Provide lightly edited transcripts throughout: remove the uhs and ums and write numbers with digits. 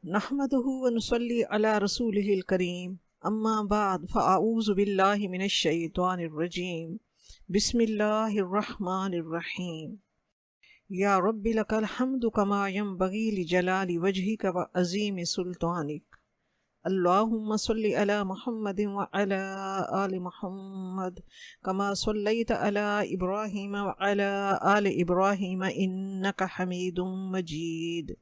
نحمده ونصلي على رسوله الكريم اما بعد فاعوذ بالله من الشيطان الرجيم بسم الله الرحمن الرحيم يا رب لك الحمد كما ينبغي لجلال وجهك وعظيم سلطانك اللهم صل على محمد وعلى آل محمد كما صليت على إبراهيم وعلى آل إبراهيم إنك حميد مجيد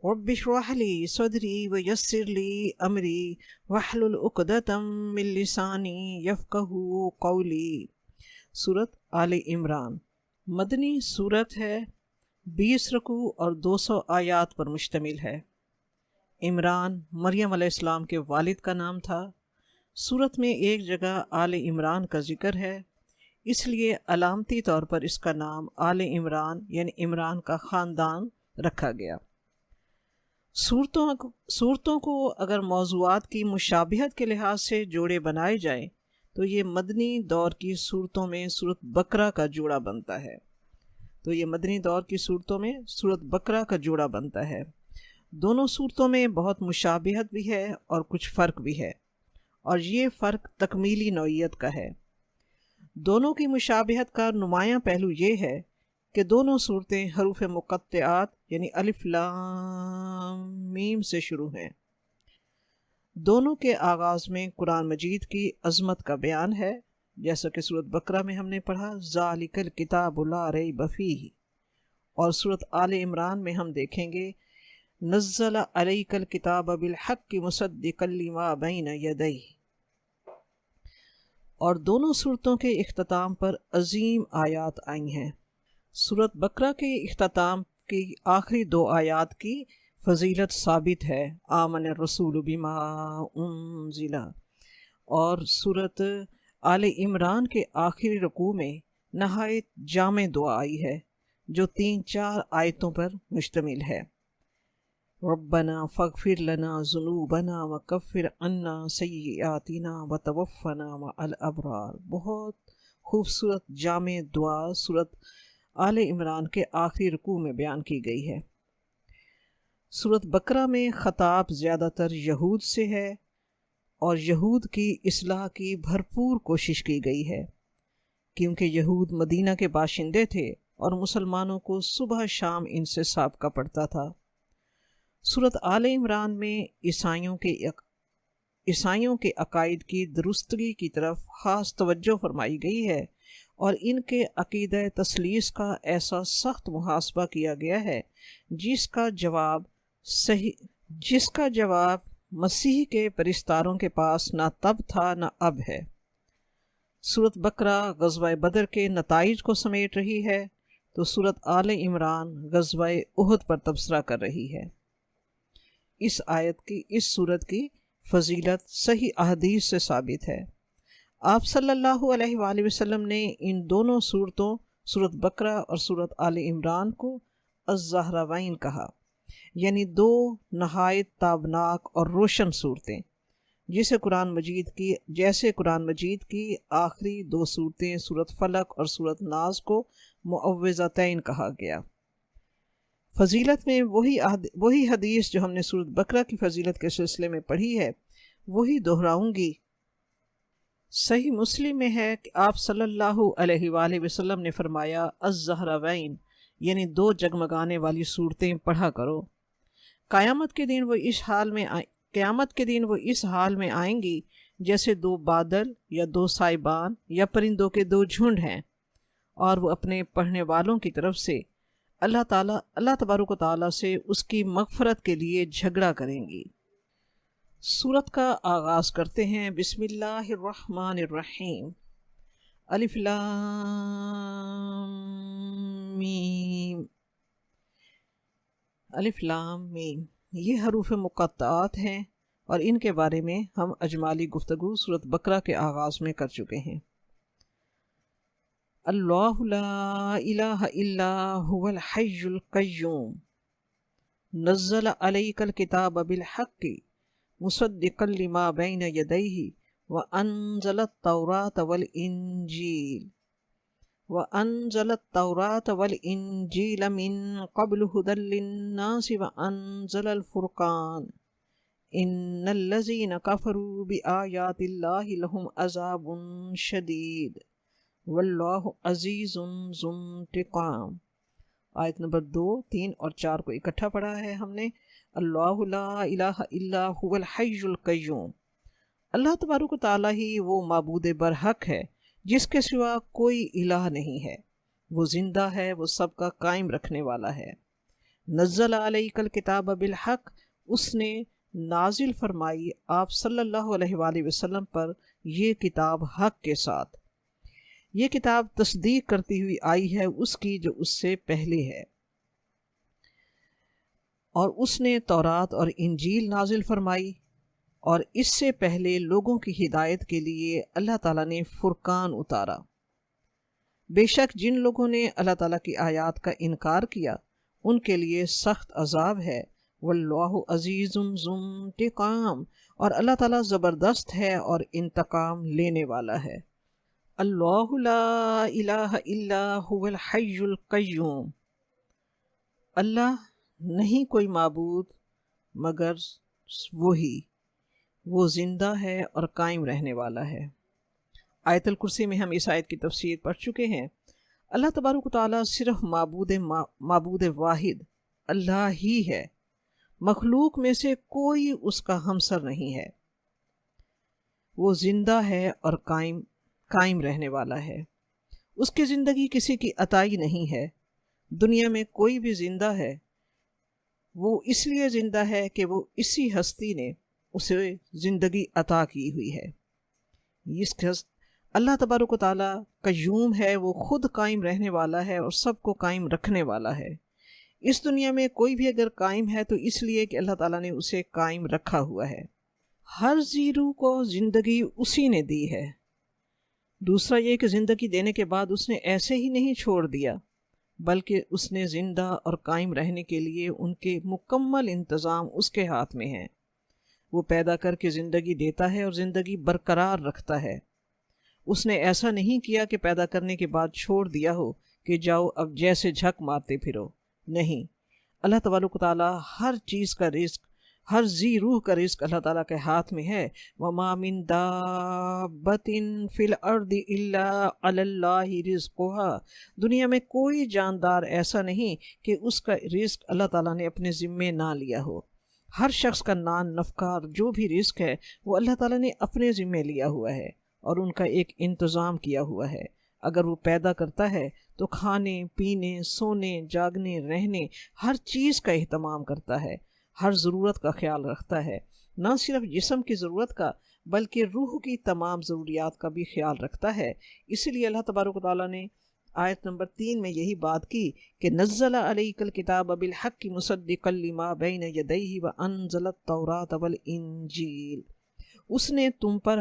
رب اشرح لي صدري ويسر لي امری واحلل عقدۃ من لسانی یفقہوا قولی۔ سورت آل عمران مدنی سورت ہے، 20 رکوع اور 200 آیات پر مشتمل ہے۔ عمران مریم علیہ السلام کے والد کا نام تھا۔ سورت میں ایک جگہ آل عمران کا ذکر ہے، اس لیے علامتی طور پر اس کا نام آل عمران یعنی عمران کا خاندان رکھا گیا۔ صورتوں کو اگر موضوعات کی مشابہت کے لحاظ سے جوڑے بنائے جائیں تو یہ مدنی دور کی صورتوں میں سورت بقرہ کا جوڑا بنتا ہے۔ دونوں صورتوں میں بہت مشابہت بھی ہے اور کچھ فرق بھی ہے، اور یہ فرق تکمیلی نوعیت کا ہے۔ دونوں کی مشابہت کا نمایاں پہلو یہ ہے کہ دونوں صورتیں حروف مقطعات یعنی الف لام میم سے شروع ہیں۔ دونوں کے آغاز میں قرآن مجید کی عظمت کا بیان ہے، جیسا کہ سورت بقرہ میں ہم نے پڑھا ذالک الکتاب لا ریب فیہ، اور سورت آل عمران میں ہم دیکھیں گے نزل علیک الکتاب بالحق مصدقا لما بین یدیہ۔ اور دونوں صورتوں کے اختتام پر عظیم آیات آئی ہیں۔ سورت بقرہ کے اختتام کی آخری 2 آیات کی فضیلت ثابت ہے، آمن الرسول بما انزل، اور سورت آل عمران کے آخری رکوع میں نہایت جامع دعا آئی ہے جو 3-4 آیتوں پر مشتمل ہے۔ ربنا فاغفر لنا ذنوبنا وکفر عنا سیئاتنا وتوفنا مع الابرار۔ بہت خوبصورت جامع دعا سورت آل عمران کے آخری رکوع میں بیان کی گئی ہے۔ سورت بقرہ میں خطاب زیادہ تر یہود سے ہے، اور یہود کی اصلاح کی بھرپور کوشش کی گئی ہے، کیونکہ یہود مدینہ کے باشندے تھے اور مسلمانوں کو صبح شام ان سے سابقہ پڑتا تھا۔ سورت آل عمران میں عیسائیوں کے عقائد کی درستگی کی طرف خاص توجہ فرمائی گئی ہے، اور ان کے عقیدہ تثلیث کا ایسا سخت محاسبہ کیا گیا ہے جس کا جواب مسیح کے پرستاروں کے پاس نہ تب تھا نہ اب ہے۔ سورت بقرہ غزوہ بدر کے نتائج کو سمیٹ رہی ہے، تو سورت آل عمران غزوہ احد پر تبصرہ کر رہی ہے۔ اس سورت کی فضیلت صحیح احادیث سے ثابت ہے۔ آپ صلی اللہ علیہ وآلہ وسلم نے ان دونوں صورتوں سورت بقرہ اور سورت آل عمران کو الزہراوین کہا، یعنی 2 نہایت تابناک اور روشن صورتیں، جیسے قرآن مجید کی آخری 2 صورتیں سورت فلق اور سورت ناس کو معوذتین کہا گیا۔ فضیلت میں وہی حدیث جو ہم نے سورت بقرہ کی فضیلت کے سلسلے میں پڑھی ہے وہی دہراؤں گی۔ صحیح مسلم میں ہے کہ آپ صلی اللہ علیہ وآلہ وسلم نے فرمایا الزہراوین یعنی 2 جگمگانے والی صورتیں پڑھا کرو۔ قیامت کے دن وہ اس حال میں آئیں گی جیسے 2 بادل یا 2 سائبان یا پرندوں کے 2 جھنڈ ہیں، اور وہ اپنے پڑھنے والوں کی طرف سے اللہ تبارک و تعالیٰ سے اس کی مغفرت کے لیے جھگڑا کریں گی۔ سورت کا آغاز کرتے ہیں بسم اللہ الرحمن الرحیم۔ الف لام میم، یہ حروف مقطعات ہیں، اور ان کے بارے میں ہم اجمالی گفتگو سورت بقرہ کے آغاز میں کر چکے ہیں۔ اللہ لا الہ الا هو الحی القیوم نزل علیک الکتاب بالحق مصدقا لما بین یدیہ وانزل التوراۃ والانجیل وَأَنزَلَ التَّوْرَاةَ وَالْإِنْجِيلَ مِنْ قَبْلُ هُدًى لِّلنَّاسِ وَأَنزَلَ الْفُرْقَانَ إِنَّ الَّذِينَ كَفَرُوا بِآيَاتِ اللَّهِ لَهُمْ عَذَابٌ شَدِيدٌ وَاللَّهُ عَزِيزٌ ذُو انتقام۔ آیت نمبر 2، 3 اور 4 کو اکٹھا پڑھا ہے ہم نے۔ اللہ لا الہ الا هو الحی القیوم، اللہ تبارک و تعالیٰ ہی وہ معبود برحق ہے جس کے سوا کوئی الہ نہیں ہے، وہ زندہ ہے، وہ سب کا قائم رکھنے والا ہے۔ نزل علیک الکتاب بالحق، اس نے نازل فرمائی آپ صلی اللہ علیہ وآلہ وسلم پر یہ کتاب حق کے ساتھ۔ یہ کتاب تصدیق کرتی ہوئی آئی ہے اس کی جو اس سے پہلے ہے، اور اس نے تورات اور انجیل نازل فرمائی، اور اس سے پہلے لوگوں کی ہدایت کے لیے اللہ تعالیٰ نے فرقان اتارا۔ بے شک جن لوگوں نے اللہ تعالیٰ کی آیات کا انکار کیا ان کے لیے سخت عذاب ہے۔ واللہ عزیز ذو انتقام، اور اللہ تعالیٰ زبردست ہے اور انتقام لینے والا ہے۔ اللہ لا الہ الا هو الحی القیوم، اللہ نہیں کوئی معبود مگر وہی، وہ زندہ ہے اور قائم رہنے والا ہے۔ آیت الکرسی میں ہم اس آیت کی تفسیر پڑھ چکے ہیں۔ اللہ تبارک و تعالیٰ صرف معبود واحد اللہ ہی ہے، مخلوق میں سے کوئی اس کا ہمسر نہیں ہے، وہ زندہ ہے اور قائم رہنے والا ہے۔ اس کی زندگی کسی کی عطائی نہیں ہے۔ دنیا میں کوئی بھی زندہ ہے وہ اس لیے زندہ ہے کہ وہ اسی ہستی نے اسے زندگی عطا کی ہوئی ہے۔ اللہ تبارک و تعالیٰ قیوم ہے، وہ خود قائم رہنے والا ہے اور سب کو قائم رکھنے والا ہے۔ اس دنیا میں کوئی بھی اگر قائم ہے تو اس لیے کہ اللہ تعالیٰ نے اسے قائم رکھا ہوا ہے۔ ہر ذی روح کو زندگی اسی نے دی ہے۔ دوسرا یہ کہ زندگی دینے کے بعد اس نے ایسے ہی نہیں چھوڑ دیا، بلکہ اس نے زندہ اور قائم رہنے کے لیے ان کے مکمل انتظام اس کے ہاتھ میں ہیں۔ وہ پیدا کر کے زندگی دیتا ہے اور زندگی برقرار رکھتا ہے۔ اس نے ایسا نہیں کیا کہ پیدا کرنے کے بعد چھوڑ دیا ہو کہ جاؤ اب جیسے جھک مارتے پھرو، نہیں۔ اللہ تبارک و تعالیٰ ہر چیز کا رزق، ہر ذی روح کا رزق اللہ تعالیٰ کے ہاتھ میں ہے۔ وَمَا مِن دَابَّةٍ فِي الْأَرْضِ إِلَّا عَلَى اللَّهِ رِزْقُهَا، دنیا میں کوئی جاندار ایسا نہیں کہ اس کا رزق اللہ تعالیٰ نے اپنے ذمے نہ لیا ہو۔ ہر شخص کا نان نفکار جو بھی رزق ہے وہ اللہ تعالیٰ نے اپنے ذمے لیا ہوا ہے اور ان کا ایک انتظام کیا ہوا ہے۔ اگر وہ پیدا کرتا ہے تو کھانے پینے، سونے، جاگنے، رہنے، ہر چیز کا اہتمام کرتا ہے، ہر ضرورت کا خیال رکھتا ہے، نہ صرف جسم کی ضرورت کا بلکہ روح کی تمام ضروریات کا بھی خیال رکھتا ہے۔ اسی لیے اللہ تبارک و تعالیٰ نے آیت نمبر 3 میں یہی بات کی کہ نزل علیک الکتاب بالحق مصدقا لما بین یدیہ وانزل التوراۃ والانجیل، اس نے تم پر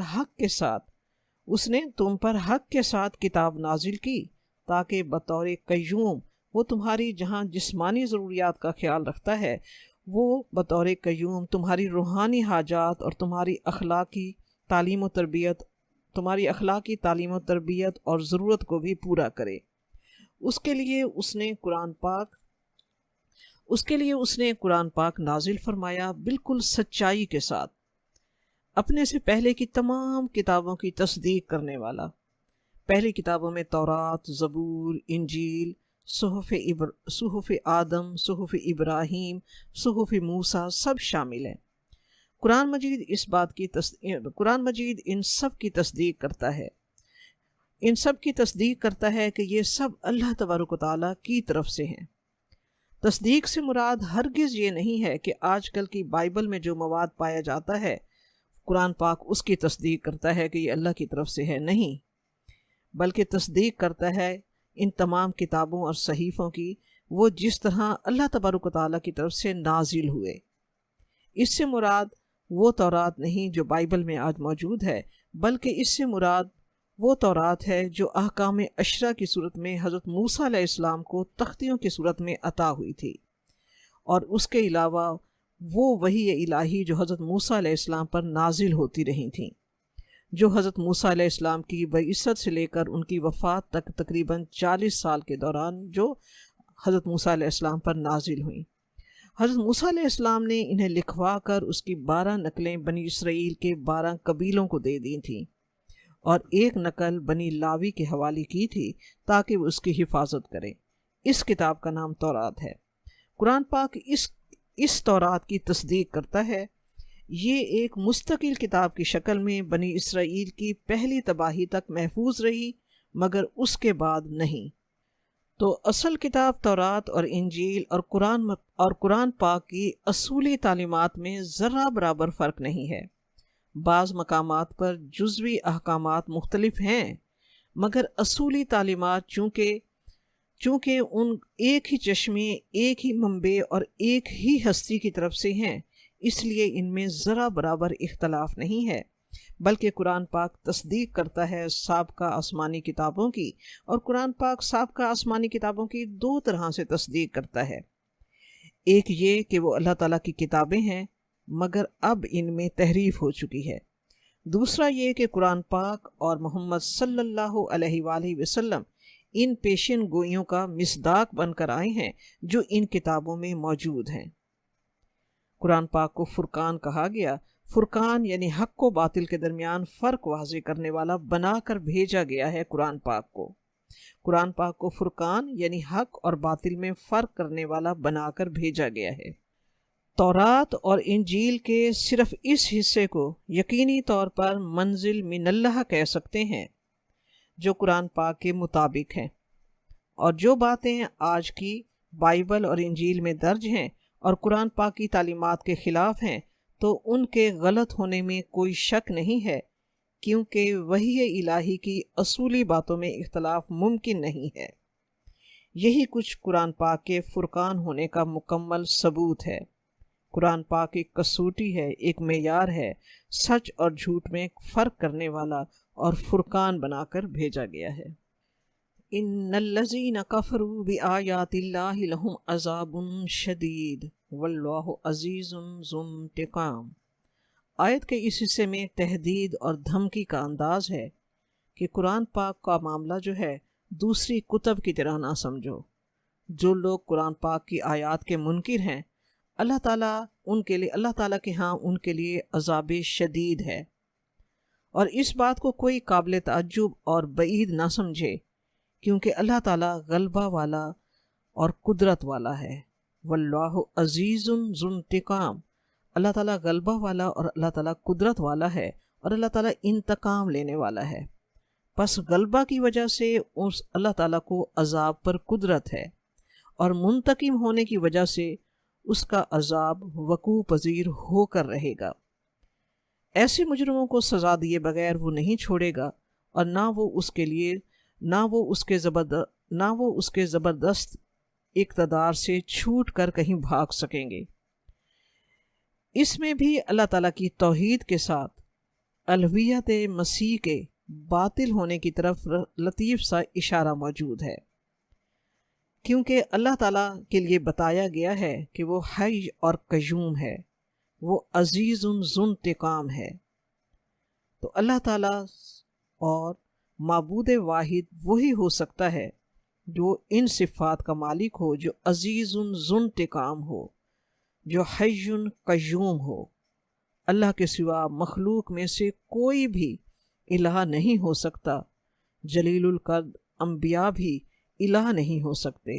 حق کے ساتھ کتاب نازل کی تاکہ بطور قیوم وہ تمہاری جہاں جسمانی ضروریات کا خیال رکھتا ہے، وہ بطور قیوم تمہاری روحانی حاجات اور تمہاری اخلاقی تعلیم و تربیت اور ضرورت کو بھی پورا کرے۔ اس کے لیے اس نے قرآن پاک نازل فرمایا بالکل سچائی کے ساتھ، اپنے سے پہلے کی تمام کتابوں کی تصدیق کرنے والا۔ پہلی کتابوں میں تورات، زبور، انجیل، صحف آدم، صحف ابراہیم، صحف موسیٰ سب شامل ہیں۔ قرآن مجید ان سب کی تصدیق کرتا ہے کہ یہ سب اللہ تبارک و تعالیٰ کی طرف سے ہیں۔ تصدیق سے مراد ہرگز یہ نہیں ہے کہ آج کل کی بائبل میں جو مواد پایا جاتا ہے قرآن پاک اس کی تصدیق کرتا ہے کہ یہ اللہ کی طرف سے ہے، نہیں، بلکہ تصدیق کرتا ہے ان تمام کتابوں اور صحیفوں کی، وہ جس طرح اللہ تبارک و تعالیٰ کی طرف سے نازل ہوئے۔ اس سے مراد وہ تورات نہیں جو بائبل میں آج موجود ہے، بلکہ اس سے مراد وہ تورات ہے جو احکام عشرہ کی صورت میں حضرت موسیٰ علیہ السلام کو تختیوں کی صورت میں عطا ہوئی تھی، اور اس کے علاوہ وہ وحی الہی جو حضرت موسیٰ علیہ السلام پر نازل ہوتی رہی تھیں۔ جو حضرت موسیٰ علیہ السلام کی بعثت سے لے کر ان کی وفات تک تقریباً 40 سال کے دوران جو حضرت موسیٰ علیہ السلام پر نازل ہوئیں۔ حضرت موسیٰ علیہ السلام نے انہیں لکھوا کر اس کی 12 نقلیں بنی اسرائیل کے 12 قبیلوں کو دے دی تھیں، اور ایک نقل بنی لاوی کے حوالے کی تھی تاکہ وہ اس کی حفاظت کریں۔ اس کتاب کا نام تورات ہے۔ قرآن پاک اس تورات کی تصدیق کرتا ہے۔ یہ ایک مستقل کتاب کی شکل میں بنی اسرائیل کی پہلی تباہی تک محفوظ رہی، مگر اس کے بعد نہیں۔ تو اصل کتاب تورات اور انجیل اور قرآن پاک کی اصولی تعلیمات میں ذرہ برابر فرق نہیں ہے۔ بعض مقامات پر جزوی احکامات مختلف ہیں، مگر اصولی تعلیمات چونکہ ان ایک ہی چشمے، ایک ہی منبع اور ایک ہی ہستی کی طرف سے ہیں، اس لیے ان میں ذرہ برابر اختلاف نہیں ہے، بلکہ قرآن پاک تصدیق کرتا ہے سابقہ آسمانی کتابوں کی، اور قرآن پاک سابقہ آسمانی کتابوں کی 2 طرح سے تصدیق کرتا ہے۔ ایک یہ کہ وہ اللہ تعالیٰ کی کتابیں ہیں، مگر اب ان میں تحریف ہو چکی ہے۔ دوسرا یہ کہ قرآن پاک اور محمد صلی اللہ علیہ وآلہ وسلم ان پیشن گوئیوں کا مصداق بن کر آئے ہیں جو ان کتابوں میں موجود ہیں۔ قرآن پاک کو فرقان کہا گیا۔ فرقان یعنی حق و باطل کے درمیان فرق واضح کرنے والا بنا کر بھیجا گیا ہے قرآن پاک کو۔ قرآن پاک کو فرقان یعنی حق اور باطل میں فرق کرنے والا بنا کر بھیجا گیا ہے۔ تورات اور انجیل کے صرف اس حصے کو یقینی طور پر منزل من اللہ کہہ سکتے ہیں جو قرآن پاک کے مطابق ہیں، اور جو باتیں آج کی بائبل اور انجیل میں درج ہیں اور قرآن پاک کی تعلیمات کے خلاف ہیں تو ان کے غلط ہونے میں کوئی شک نہیں ہے، کیونکہ وحی الہی کی اصولی باتوں میں اختلاف ممکن نہیں ہے۔ یہی کچھ قرآن پاک کے فرقان ہونے کا مکمل ثبوت ہے۔ قرآن پاک ایک کسوٹی ہے، ایک معیار ہے، سچ اور جھوٹ میں فرق کرنے والا اور فرقان بنا کر بھیجا گیا ہے۔ ان الذین کفروا بآیات اللہ لہم عذاب شدید واللہ عزیز ذو انتقام۔ آیت کے اس حصے میں تہدید اور دھمکی کا انداز ہے کہ قرآن پاک کا معاملہ جو ہے دوسری کتب کی طرح نہ سمجھو۔ جو لوگ قرآن پاک کی آیات کے منکر ہیں، اللہ تعالیٰ کے ہاں ان کے لیے عذاب شدید ہے، اور اس بات کو کوئی قابل تعجب اور بعید نہ سمجھے، کیونکہ اللہ تعالیٰ غلبہ والا اور قدرت والا ہے۔ واللہ عزیز ذو انتقام، اللہ تعالیٰ غلبہ والا اور اللہ تعالیٰ قدرت والا ہے، اور اللہ تعالیٰ انتقام لینے والا ہے۔ پس غلبہ کی وجہ سے اس اللہ تعالیٰ کو عذاب پر قدرت ہے، اور منتقم ہونے کی وجہ سے اس کا عذاب وقوع پذیر ہو کر رہے گا۔ ایسے مجرموں کو سزا دیے بغیر وہ نہیں چھوڑے گا، اور نہ وہ اس کے زبردست اقتدار سے چھوٹ کر کہیں بھاگ سکیں گے۔ اس میں بھی اللہ تعالیٰ کی توحید کے ساتھ الوہیت مسیح کے باطل ہونے کی طرف لطیف سا اشارہ موجود ہے، کیونکہ اللہ تعالیٰ کے لیے بتایا گیا ہے کہ وہ حی اور قیوم ہے، وہ عزیز ذو انتقام ہے۔ تو اللہ تعالیٰ اور معبود واحد وہی ہو سکتا ہے جو ان صفات کا مالک ہو، جو عزیز ذو انتقام ہو، جو حی قیوم ہو۔ اللہ کے سوا مخلوق میں سے کوئی بھی الہ نہیں ہو سکتا۔ جلیل القدر انبیاء بھی الہ نہیں ہو سکتے۔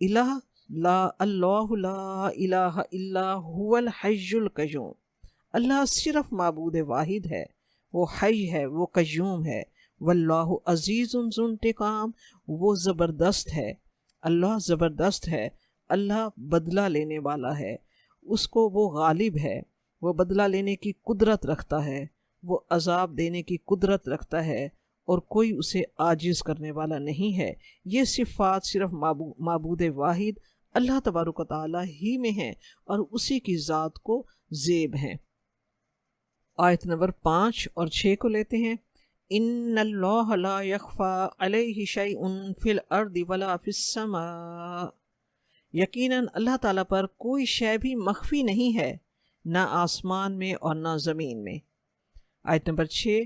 اللہ لا الہ الا هو الحی القیوم۔ اللہ صرف معبود واحد ہے، وہ حی ہے، وہ قیوم ہے۔ واللہ عزیز ذو انتقام، وہ زبردست ہے، اللہ زبردست ہے، اللہ بدلہ لینے والا ہے، اس کو وہ غالب ہے، وہ بدلہ لینے کی قدرت رکھتا ہے، وہ عذاب دینے کی قدرت رکھتا ہے، اور کوئی اسے عاجز کرنے والا نہیں ہے۔ یہ صفات صرف معبود واحد اللہ تبارک و تعالیٰ ہی میں ہیں اور اسی کی ذات کو زیب ہیں۔ آیت نمبر 5 اور 6 کو لیتے ہیں۔ ان اللہ لا یخفی علیہ شیء فی الارض ولا فی السماء، یقیناً اللہ تعالیٰ پر کوئی شے بھی مخفی نہیں ہے، نہ آسمان میں اور نہ زمین میں۔ آیت نمبر 6،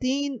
3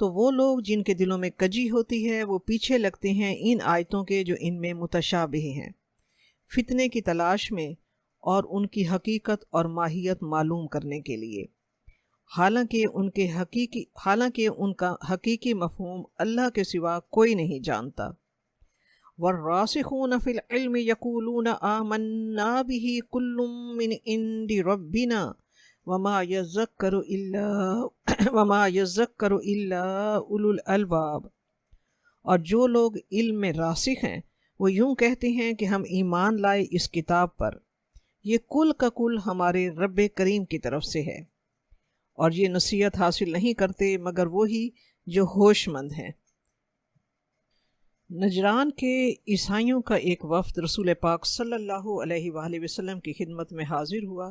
تو وہ لوگ جن کے دلوں میں کجی ہوتی ہے وہ پیچھے لگتے ہیں ان آیتوں کے جو ان میں متشابہ ہیں، فتنے کی تلاش میں اور ان کی حقیقت اور ماہیت معلوم کرنے کے لیے، حالانکہ ان کا حقیقی مفہوم اللہ کے سوا کوئی نہیں جانتا۔ والراسخون فی العلم یقولون آمنا به کل من عند ربنا وما یذکر الا اولو الالباب، اور جو لوگ علم میں راسخ ہیں وہ یوں کہتے ہیں کہ ہم ایمان لائے اس کتاب پر، یہ کل کا کل ہمارے رب کریم کی طرف سے ہے، اور یہ نصیحت حاصل نہیں کرتے مگر وہی جو ہوش مند ہیں۔ نجران کے عیسائیوں کا ایک وفد رسول پاک صلی اللہ علیہ وآلہ وسلم کی خدمت میں حاضر ہوا۔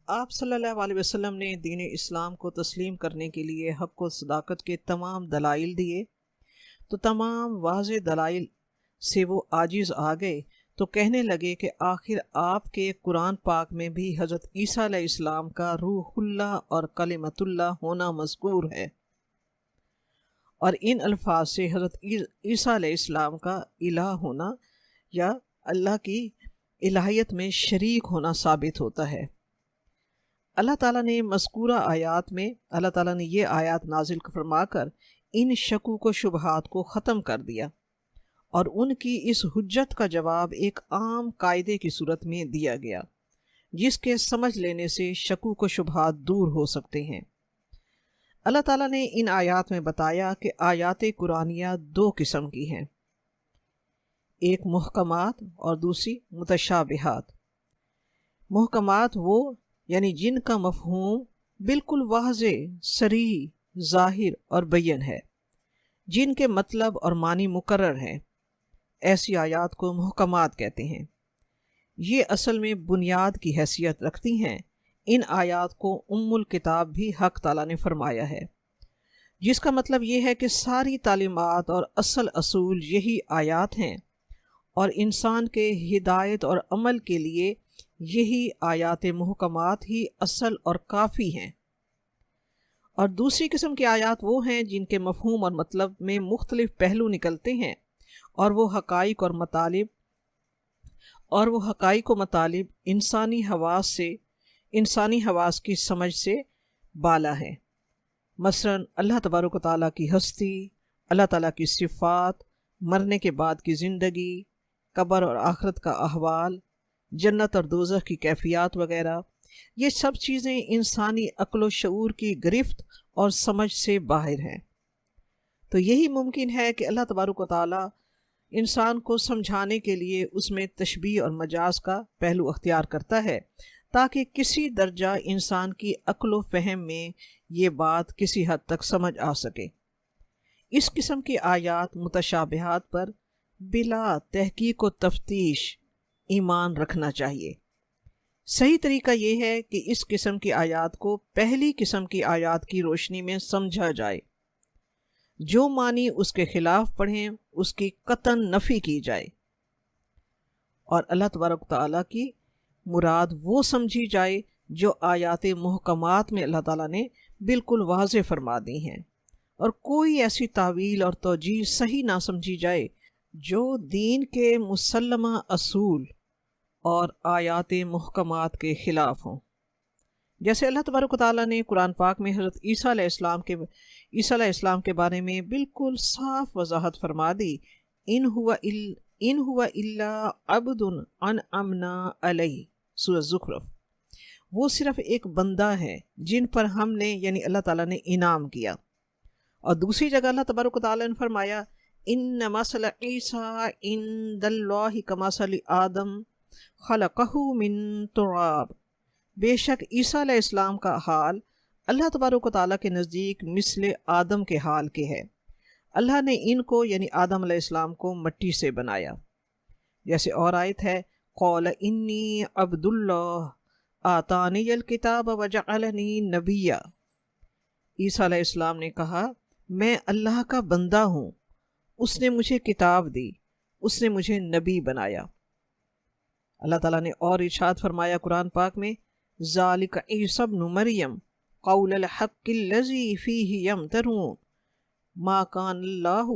آپ صلی اللہ علیہ وسلم نے دین اسلام کو تسلیم کرنے کے لیے حق و صداقت کے تمام دلائل دیے، تو تمام واضح دلائل سے وہ عاجز آ گئے، تو کہنے لگے کہ آخر آپ کے قرآن پاک میں بھی حضرت عیسیٰ علیہ السلام کا روح اللہ اور کلمۃ اللہ ہونا مذکور ہے، اور ان الفاظ سے حضرت عیسیٰ علیہ السلام کا الہ ہونا یا اللہ کی الہیت میں شریک ہونا ثابت ہوتا ہے۔ اللہ تعالیٰ نے مذکورہ آیات میں یہ آیات نازل فرما کر ان شکوک و شبہات کو ختم کر دیا، اور ان کی اس حجت کا جواب ایک عام قاعدے کی صورت میں دیا گیا جس کے سمجھ لینے سے شکوک و شبہات دور ہو سکتے ہیں۔ اللہ تعالیٰ نے ان آیات میں بتایا کہ آیات قرآنیہ دو قسم کی ہیں، ایک محکمات اور دوسری متشابہات۔ محکمات وہ یعنی جن کا مفہوم بالکل واضح، صریح، ظاہر اور بین ہے، جن کے مطلب اور معنی مقرر ہیں، ایسی آیات کو محکمات کہتے ہیں۔ یہ اصل میں بنیاد کی حیثیت رکھتی ہیں۔ ان آیات کو ام الکتاب بھی حق تعالیٰ نے فرمایا ہے، جس کا مطلب یہ ہے کہ ساری تعلیمات اور اصل اصول یہی آیات ہیں، اور انسان کے ہدایت اور عمل کے لیے یہی آیات محکمات ہی اصل اور کافی ہیں۔ اور دوسری قسم کی آیات وہ ہیں جن کے مفہوم اور مطلب میں مختلف پہلو نکلتے ہیں، اور وہ حقائق و مطالب انسانی حواس کی سمجھ سے بالا ہیں۔ مثلا اللہ تبارک و تعالیٰ کی ہستی، اللہ تعالیٰ کی صفات، مرنے کے بعد کی زندگی، قبر اور آخرت کا احوال، جنت اور دوزخ کی کیفیات وغیرہ، یہ سب چیزیں انسانی عقل و شعور کی گرفت اور سمجھ سے باہر ہیں۔ تو یہی ممکن ہے کہ اللہ تبارک و تعالیٰ انسان کو سمجھانے کے لیے اس میں تشبیہ اور مجاز کا پہلو اختیار کرتا ہے، تاکہ کسی درجہ انسان کی عقل و فہم میں یہ بات کسی حد تک سمجھ آ سکے۔ اس قسم کی آیات متشابہات پر بلا تحقیق و تفتیش ایمان رکھنا چاہیے۔ صحیح طریقہ یہ ہے کہ اس قسم کی آیات کو پہلی قسم کی آیات کی روشنی میں سمجھا جائے، جو معنی اس کے خلاف پڑھیں اس کی قطعاً نفی کی جائے، اور اللہ تبارک و تعالیٰ کی مراد وہ سمجھی جائے جو آیات محکمات میں اللہ تعالیٰ نے بالکل واضح فرما دی ہیں، اور کوئی ایسی تعویل اور توجیہ صحیح نہ سمجھی جائے جو دین کے مسلمہ اصول اور آیات محکمات کے خلاف ہوں۔ جیسے اللہ تبارک و تعالیٰ نے قرآن پاک میں حضرت عیسیٰ علیہ السلام کے بارے میں بالکل صاف وضاحت فرما دی، ان ہوا الا عبد انعمنا علیہ، سورۃ زخرف، وہ صرف ایک بندہ ہے جن پر ہم نے یعنی اللہ تعالیٰ نے انعام کیا۔ اور دوسری جگہ اللہ تبارک و تعالیٰ نے فرمایا ان مثل عیسیٰ عند اللہ کمثل آدم خلقہ من تراب، بے شک عیسیٰ علیہ السلام کا حال اللہ تبارک و تعالیٰ کے نزدیک مثل آدم کے حال کے ہے، اللہ نے ان کو یعنی آدم علیہ السلام کو مٹی سے بنایا۔ جیسے اور آیت ہے قال انی عبد اللہ آتانی الکتاب وجعلنی نبیا، عیسیٰ علیہ السلام نے کہا میں اللہ کا بندہ ہوں، اس نے مجھے کتاب دی، اس نے مجھے نبی بنایا۔ اللہ تعالیٰ نے اور ارشاد فرمایا قرآن پاک میں ذالک عیسی ابن مریم قول الحق الذی فیہ یمترون، ما کان اللہ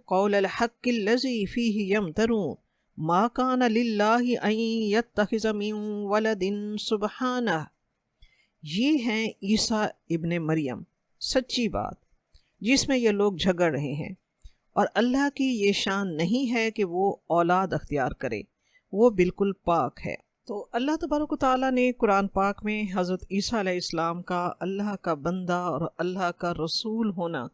قول الحق الذی فیہ یمترون ما کان للہ ان یتخذ من ولد سبحانہ۔ یہ ہیں عیسیٰ ابن مریم، سچی بات جس میں یہ لوگ جھگڑ رہے ہیں، اور اللہ کی یہ شان نہیں ہے کہ وہ اولاد اختیار کرے، وہ بالکل پاک ہے۔ تو اللہ تبارک و تعالیٰ نے قرآن پاک میں حضرت عیسیٰ علیہ السلام کا اللہ کا بندہ اور اللہ کا رسول ہونا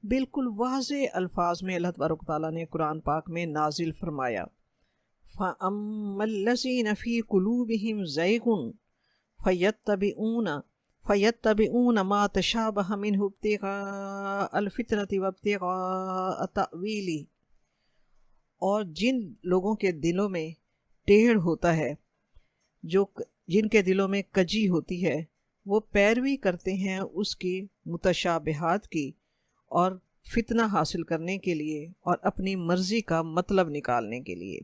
بالکل واضح الفاظ میں اللہ تبارک و تعالیٰ نے قرآن پاک میں نازل فرمایا۔ فَأَمَّا الَّذِينَ فِي قُلُوبِهِمْ زَيْغٌ فَيَتَّبِعُونَ مَا تَشَابَهَ مِنْهُ ابْتِغَاءَ الْفِتْنَةِ وَابْتِغَاءَ تَأْوِيلِهِ، اور جن لوگوں کے دلوں میں ٹیڑھ ہوتا ہے، جن کے دلوں میں کجی ہوتی ہے، وہ پیروی کرتے ہیں اس کی متشابہات کی، اور فتنہ حاصل کرنے کے لیے اور اپنی مرضی کا مطلب نکالنے کے لیے۔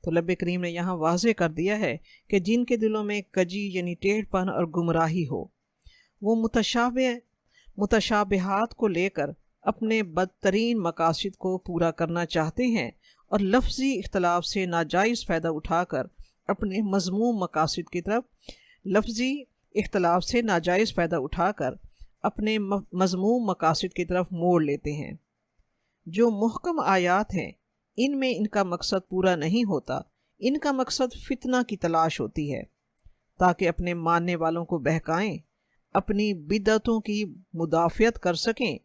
تو رب کریم نے یہاں واضح کر دیا ہے کہ جن کے دلوں میں کجی یعنی ٹیڑھ پن اور گمراہی ہو، وہ متشابہات کو لے کر اپنے بدترین مقاصد کو پورا کرنا چاہتے ہیں، اور لفظی اختلاف سے ناجائز فائدہ اٹھا کر اپنے مذموم مقاصد کی طرف موڑ لیتے ہیں۔ جو محکم آیات ہیں ان میں ان کا مقصد پورا نہیں ہوتا، ان کا مقصد فتنہ کی تلاش ہوتی ہے تاکہ اپنے ماننے والوں کو بہکائیں، اپنی بدعتوں کی مدافعت کر سکیں،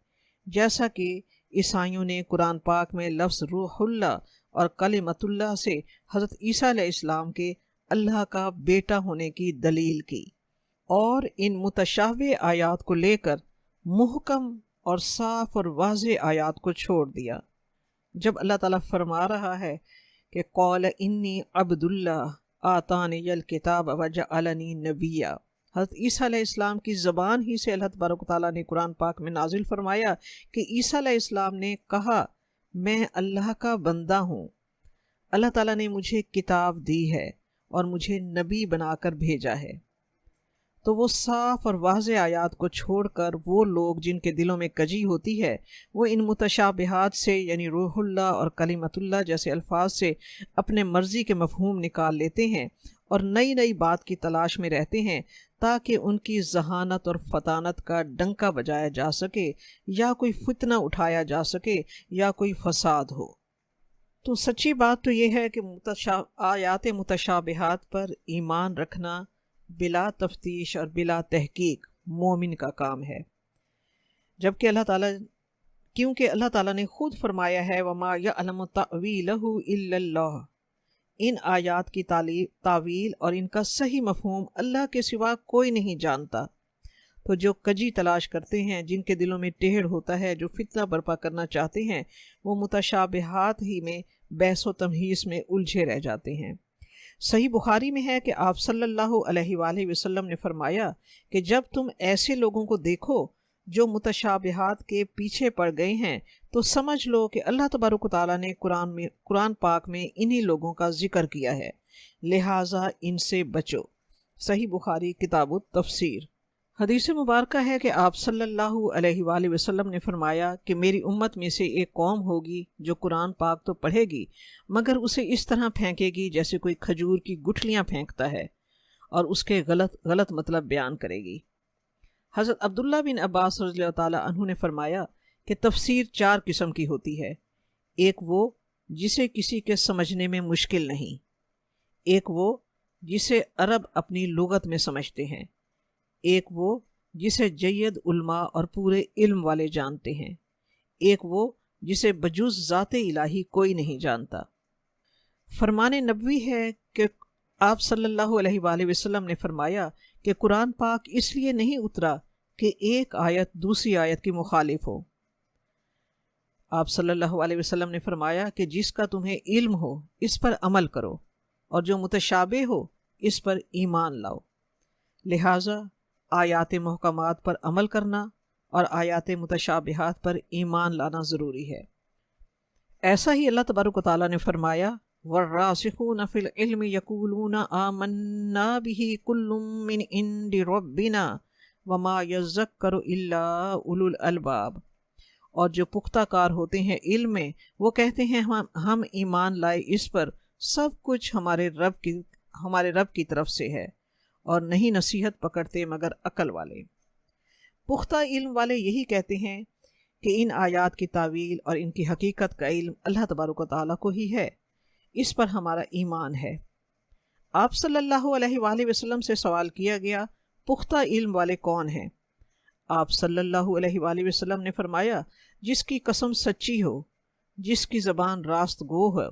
جیسا کہ عیسائیوں نے قرآن پاک میں لفظ روح اللہ اور کلمۃ اللہ سے حضرت عیسیٰ علیہ السلام کے اللہ کا بیٹا ہونے کی دلیل کی، اور ان متشابہ آیات کو لے کر محکم اور صاف اور واضح آیات کو چھوڑ دیا۔ جب اللہ تعالیٰ فرما رہا ہے کہ قول انی عبد اللہ آتانی الکتاب وجعلنی نبیا، حضرت عیسیٰ علیہ السلام کی زبان ہی سے اللہ تبارک و تعالیٰ نے قرآن پاک میں نازل فرمایا کہ عیسیٰ علیہ السلام نے کہا میں اللہ کا بندہ ہوں، اللہ تعالیٰ نے مجھے کتاب دی ہے اور مجھے نبی بنا کر بھیجا ہے۔ تو وہ صاف اور واضح آیات کو چھوڑ کر وہ لوگ جن کے دلوں میں کجی ہوتی ہے، وہ ان متشابہات سے یعنی روح اللہ اور کلمۃ اللہ جیسے الفاظ سے اپنے مرضی کے مفہوم نکال لیتے ہیں اور نئی نئی بات کی تلاش میں رہتے ہیں تاکہ ان کی ذہانت اور فطانت کا ڈنکا بجایا جا سکے، یا کوئی فتنہ اٹھایا جا سکے، یا کوئی فساد ہو۔ تو سچی بات تو یہ ہے کہ آیات متشابہات پر ایمان رکھنا بلا تفتیش اور بلا تحقیق مومن کا کام ہے، جبکہ کیونکہ اللہ تعالیٰ نے خود فرمایا ہے وَمَا يَعْلَمُ تَأْوِيلَهُ إِلَّا اللَّهُ، ان آیات کی تعویل اور ان کا صحیح مفہوم اللہ کے سوا کوئی نہیں جانتا۔ تو جو کجی تلاش کرتے ہیں، جن کے دلوں میں ٹیڑھ ہوتا ہے، جو فتنہ برپا کرنا چاہتے ہیں، وہ متشابہات ہی میں بحث و تمہیز میں الجھے رہ جاتے ہیں۔ صحیح بخاری میں ہے کہ آپ صلی اللہ علیہ وآلہ وسلم نے فرمایا کہ جب تم ایسے لوگوں کو دیکھو جو متشابہات کے پیچھے پڑ گئے ہیں تو سمجھ لو کہ اللہ تبارک و تعالیٰ نے قرآن پاک میں انہی لوگوں کا ذکر کیا ہے، لہٰذا ان سے بچو۔ صحیح بخاری کتاب التفسیر۔ حدیث مبارکہ ہے کہ آپ صلی اللہ علیہ وآلہ وسلم نے فرمایا کہ میری امت میں سے ایک قوم ہوگی جو قرآن پاک تو پڑھے گی مگر اسے اس طرح پھینکے گی جیسے کوئی کھجور کی گٹھلیاں پھینکتا ہے، اور اس کے غلط مطلب بیان کرے گی۔ حضرت عبداللہ بن عباس رضی اللہ تعالیٰ عنہ نے فرمایا کہ تفسیر 4 قسم کی ہوتی ہے، ایک وہ جسے کسی کے سمجھنے میں مشکل نہیں، ایک وہ جسے عرب اپنی لغت میں سمجھتے ہیں، ایک وہ جسے جید علماء اور پورے علم والے جانتے ہیں، ایک وہ جسے بجز ذات الہی کوئی نہیں جانتا۔ فرمان نبوی ہے کہ آپ صلی اللہ علیہ وآلہ وسلم نے فرمایا کہ قرآن پاک اس لیے نہیں اترا کہ ایک آیت دوسری آیت کی مخالف ہو۔ آپ صلی اللہ علیہ وسلم نے فرمایا کہ جس کا تمہیں علم ہو اس پر عمل کرو، اور جو متشابہ ہو اس پر ایمان لاؤ۔ لہٰذا آیات محکمات پر عمل کرنا اور آیات متشابہات پر ایمان لانا ضروری ہے۔ ایسا ہی اللہ تبارک و تعالیٰ نے فرمایا وَالرَّاسِخُونَ فِي الْعِلْمِ يَقُولُونَ آمَنَّا بِهِ كُلٌّ مِّنْ عِندِ رَبِّنَا وَمَا يَذَّكَّرُ إِلَّا أُولُو الْأَلْبَابِ۔ اور جو پختہ کار ہوتے ہیں علم میں وہ کہتے ہیں ہم ایمان لائے اس پر سب کچھ ہمارے رب کی طرف سے ہے، اور نہیں نصیحت پکڑتے مگر عقل والے۔ پختہ علم والے یہی کہتے ہیں کہ ان آیات کی تعویل اور ان کی حقیقت کا علم اللہ تبارک و تعالیٰ کو ہی ہے، اس پر ہمارا ایمان ہے۔ آپ صلی اللہ علیہ وآلہ وسلم سے سوال کیا گیا، پختہ علم والے کون ہیں؟ آپ صلی اللہ علیہ وآلہ وسلم نے فرمایا، جس کی قسم سچی ہو، جس کی زبان راست گو ہو،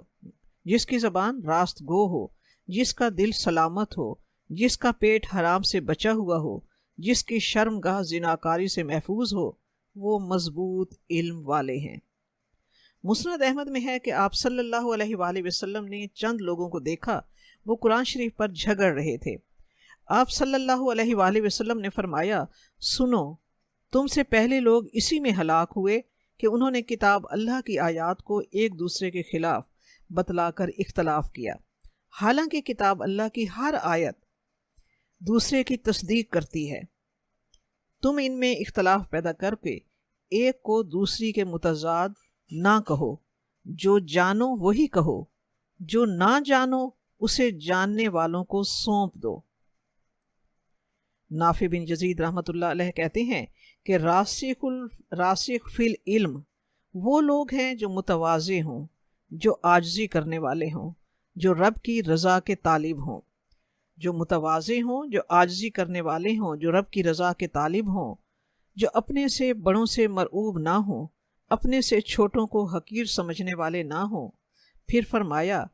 جس کا دل سلامت ہو، جس کا پیٹ حرام سے بچا ہوا ہو، جس کی شرمگاہ زناکاری سے محفوظ ہو، وہ مضبوط علم والے ہیں۔ مسند احمد میں ہے کہ آپ صلی اللہ علیہ وآلہ وسلم نے چند لوگوں کو دیکھا، وہ قرآن شریف پر جھگڑ رہے تھے۔ آپ صلی اللہ علیہ وآلہ وسلم نے فرمایا، سنو، تم سے پہلے لوگ اسی میں ہلاک ہوئے کہ انہوں نے کتاب اللہ کی آیات کو ایک دوسرے کے خلاف بتلا کر اختلاف کیا، حالانکہ کتاب اللہ کی ہر آیت دوسرے کی تصدیق کرتی ہے۔ تم ان میں اختلاف پیدا کر کے ایک کو دوسری کے متضاد نہ کہو، جو جانو وہی کہو، جو نہ جانو اسے جاننے والوں کو سونپ دو۔ نافع بن یزید رحمۃ اللہ علیہ کہتے ہیں کہ راسخ فی العلم وہ لوگ ہیں جو متواضع ہوں، جو عاجزی کرنے والے ہوں، جو رب کی رضا کے طالب ہوں۔ جو متواضع ہوں، جو عاجزی کرنے والے ہوں، جو رب کی رضا کے طالب ہوں، جو اپنے سے بڑوں سے مرعوب نہ ہوں، اپنے سے چھوٹوں کو حقیر سمجھنے والے نہ ہوں۔ پھر فرمایا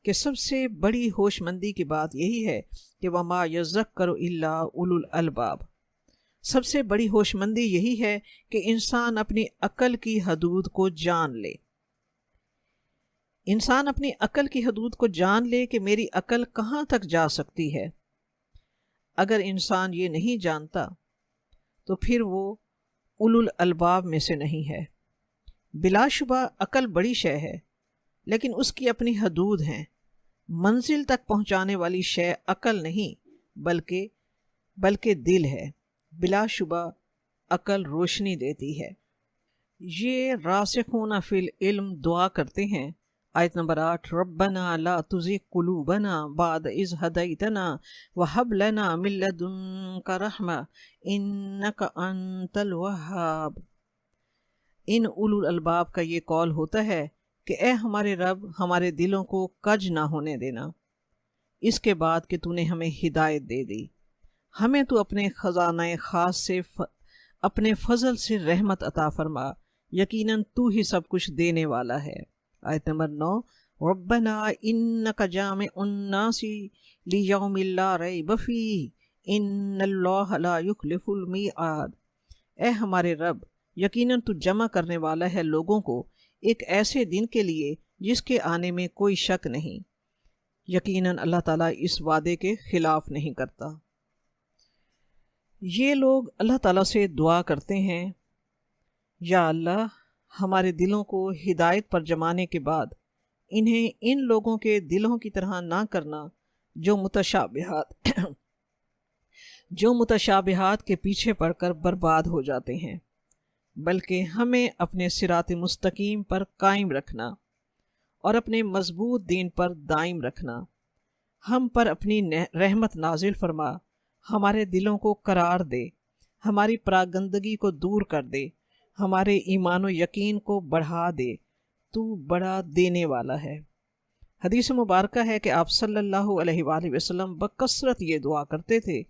کہ سب سے بڑی ہوش مندی کی بات یہی ہے کہ وَمَا يَذَّكَّرُ إِلَّا أُولُو الْأَلْبَابِ، سب سے بڑی ہوش مندی یہی ہے کہ انسان اپنی عقل کی حدود کو جان لے۔ انسان اپنی عقل کی حدود کو جان لے کہ میری عقل کہاں تک جا سکتی ہے۔ اگر انسان یہ نہیں جانتا تو پھر وہ اولو الالباب میں سے نہیں ہے۔ بلا شبہ عقل بڑی شے ہے، لیکن اس کی اپنی حدود ہیں۔ منزل تک پہنچانے والی شے عقل نہیں بلکہ دل ہے۔ بلا شبہ عقل روشنی دیتی ہے۔ یہ راسخون فی العلم دعا کرتے ہیں۔ آیت نمبر 8، ربنا لا تزغ قلوبنا بعد اذ ہدیتنا وہب لنا من لدنک رحمہ انک انت الوہاب۔ ان اولو الالباب کا یہ قول ہوتا ہے کہ اے ہمارے رب، ہمارے دلوں کو کج نہ ہونے دینا اس کے بعد کہ تو نے ہمیں ہدایت دے دی۔ ہمیں تو اپنے خزانہ خاص سے اپنے فضل سے رحمت عطا فرما، یقیناً تو ہی سب کچھ دینے والا ہے۔ آیت نمبر 9، ربنا انک جامع الناس لیوم لا ریب فیہ ان اللہ لا یخلف المیعاد۔ اے ہمارے رب، یقیناً تو جمع کرنے والا ہے لوگوں کو ایک ایسے دن کے لیے جس کے آنے میں کوئی شک نہیں۔ یقیناً اللہ تعالیٰ اس وعدے کے خلاف نہیں کرتا۔ یہ لوگ اللہ تعالیٰ سے دعا کرتے ہیں، یا اللہ، ہمارے دلوں کو ہدایت پر جمانے کے بعد انہیں ان لوگوں کے دلوں کی طرح نہ کرنا جو متشابہات کے پیچھے پڑ کر برباد ہو جاتے ہیں، بلکہ ہمیں اپنے صراط مستقیم پر قائم رکھنا اور اپنے مضبوط دین پر دائم رکھنا۔ ہم پر اپنی رحمت نازل فرما، ہمارے دلوں کو قرار دے، ہماری پراگندگی کو دور کر دے، ہمارے ایمان و یقین کو بڑھا دے، تو بڑا دینے والا ہے۔ حدیث مبارکہ ہے کہ آپ صلی اللہ علیہ وآلہ وسلم بکثرت یہ دعا کرتے تھے،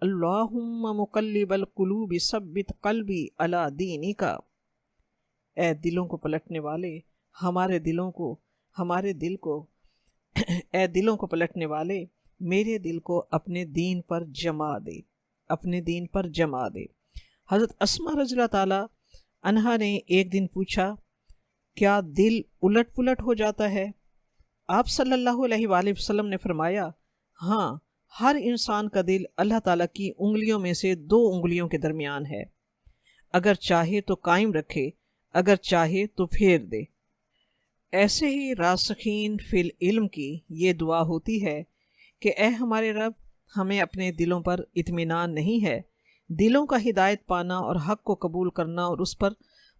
اللہم مقلب القلوب ثبت قلبی علی دینک۔ اے دلوں کو پلٹنے والے، میرے دل کو اپنے دین پر جما دے۔ حضرت اسماء رضی اللہ تعالی عنہا نے ایک دن پوچھا، کیا دل الٹ پلٹ ہو جاتا ہے؟ آپ صلی اللہ علیہ وآلہ وسلم نے فرمایا، ہاں، ہر انسان کا دل اللہ تعالیٰ کی انگلیوں میں سے 2 انگلیوں کے درمیان ہے، اگر چاہے تو قائم رکھے، اگر چاہے تو پھیر دے۔ ایسے ہی راسخین فی العلم کی یہ دعا ہوتی ہے کہ اے ہمارے رب، ہمیں اپنے دلوں پر اطمینان نہیں ہے۔ دلوں کا ہدایت پانا اور حق کو قبول کرنا اور اس پر